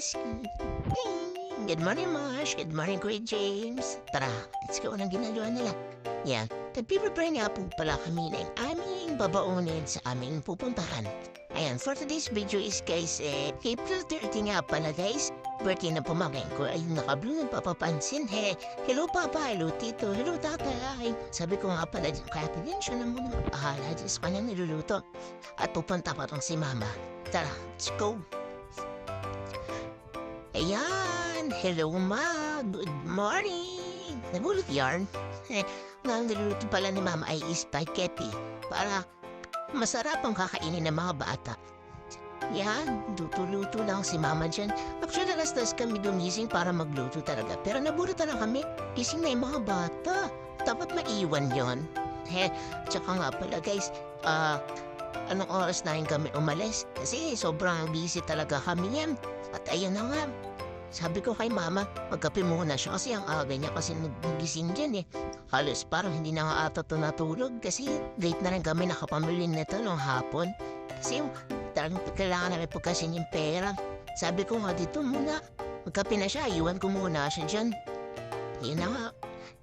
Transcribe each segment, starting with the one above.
guys! Good morning, Marsh. Good morning, Kuya James. Tara, let's go. Anong ginagawa nila? Yan, nagpiprepare nga po pala kami ng aming babaunin sa aming pupuntahan. Ayan, for today's video is guys, April 30 nga pala guys. Birthday na pumangkin ko ay naka-blue papapansin. Hello Papa, hello Tito, hello Tatay. Sabi ko nga pala dyan, kaya din siya na muna mag-ahala dyan sa kanyang niluluto. At pupunta pa tong si Mama. Tara, let's go. Ayan, hello Ma, good morning. Nagulot yarn. Ang niluluto pala ni Mama ay spaghetti para masarap ang kakainin ng mga bata. Yan, luto-luto lang si Mama dyan. Actually, alas-das kami dumising para magluto talaga. Pero naburutan lang kami, gising na yung mga bata. Dapat maiwan yon. Tsaka nga pala guys, anong oras na yung kami umalis? Kasi sobrang busy talaga kami yan. At ayun na nga, sabi ko kay Mama, magkape muna siya kasi ang aga niya kasi nagising dyan eh. Halos parang hindi na nga ata ito natulog kasi late na rin kami nakapamili nito nung hapon. Kasi talagang kailangan namin pagkasin yung pera. Sabi ko nga dito muna, magkape na siya, iwan ko muna siya dyan. Yun na nga,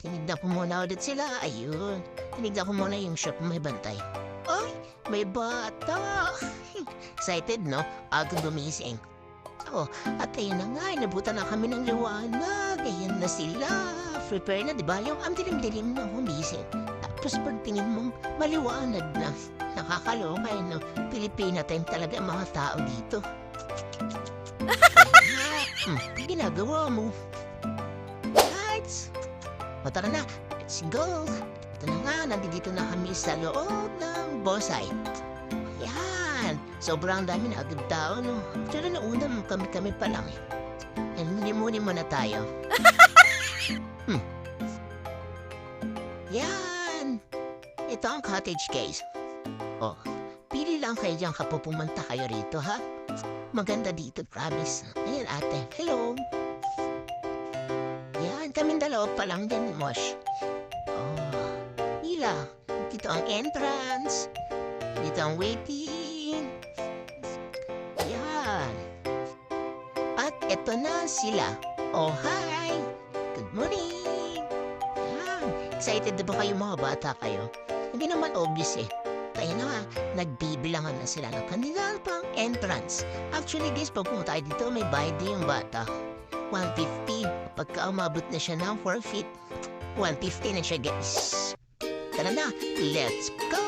tinignan ko muna ulit sila, ayun. Tinignan ko muna yung shop may bantay. Ay, may bata! Excited no? Agad gumising. At ayun na nga, inabutan na kami ng liwanag. Ayan na sila. Prepare na, diba? Yung ang dilim-dilim na humising. Tapos pagtingin mong maliwanag na. Nakakaloka no? Pilipina time talaga ang mga tao dito. Ginagawa mo. Lights! O tara na, let's go. Ito na nga, nandito na kami sa loob ng bonsai. Yan, sobrang dami na agad tao, no? Pero nauna kami pa lang eh. Muni muna tayo. Yan! Ito ang cottage guys. Pili lang kayo dyan kapag pumunta kayo rito, ha? Maganda dito, promise. Ayan ate, hello! Yan, kaming dalawa pa lang din, Mosh. Hila, dito ang entrance. Dito ang waiting. Yan. At eto na sila. Hi! Good morning! Yan. Excited na ba kayo mga bata kayo? Hindi naman obvious eh. Kaya na nga, nagbibilangan na sila ng kanilang pang entrance. Actually guys, pag pumunta tayo dito, may bayad din yung bata. 150. Pagka umabot na siya ng 4 feet, 150 na siya guys. Tara na, let's go!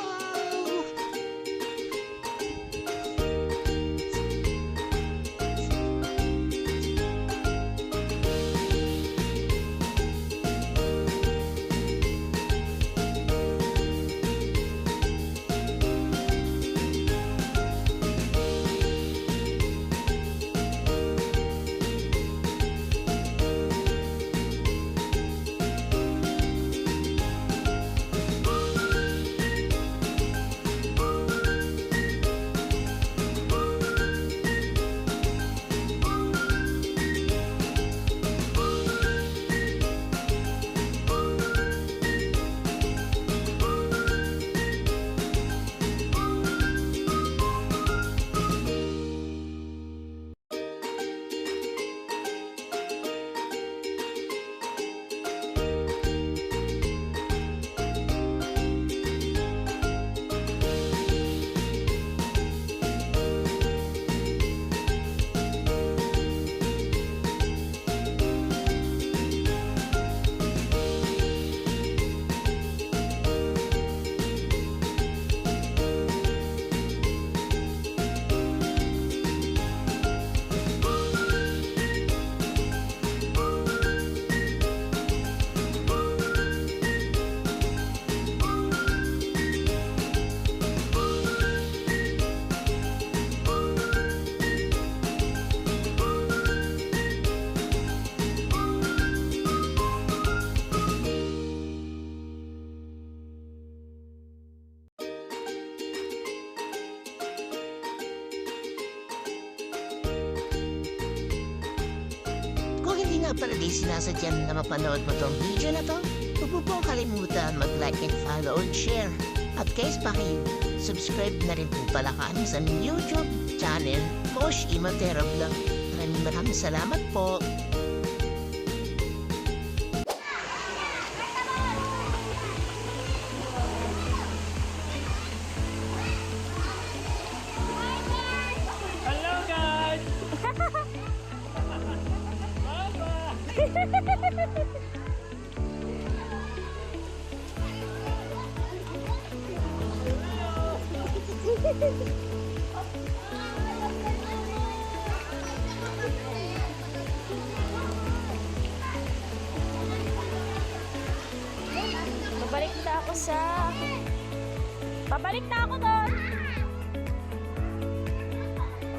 nga pala di sinasadyan na mapanood mo tong video na to, huwag mo pong kalimutan mag-like and follow and share. At guys, subscribe na rin po pala kami sa YouTube channel, Mosh Imatera Vlog. Tara Maraming salamat po. Hello guys! Babalik na ako doon.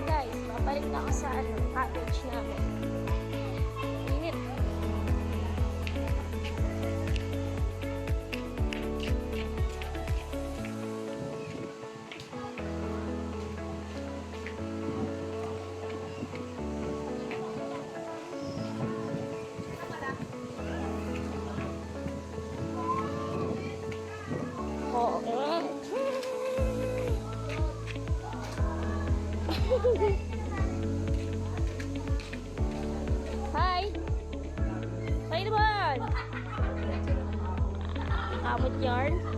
Guys, babalik na ako sa cottage namin. Init. Hi! Hi naman! Abot yarn.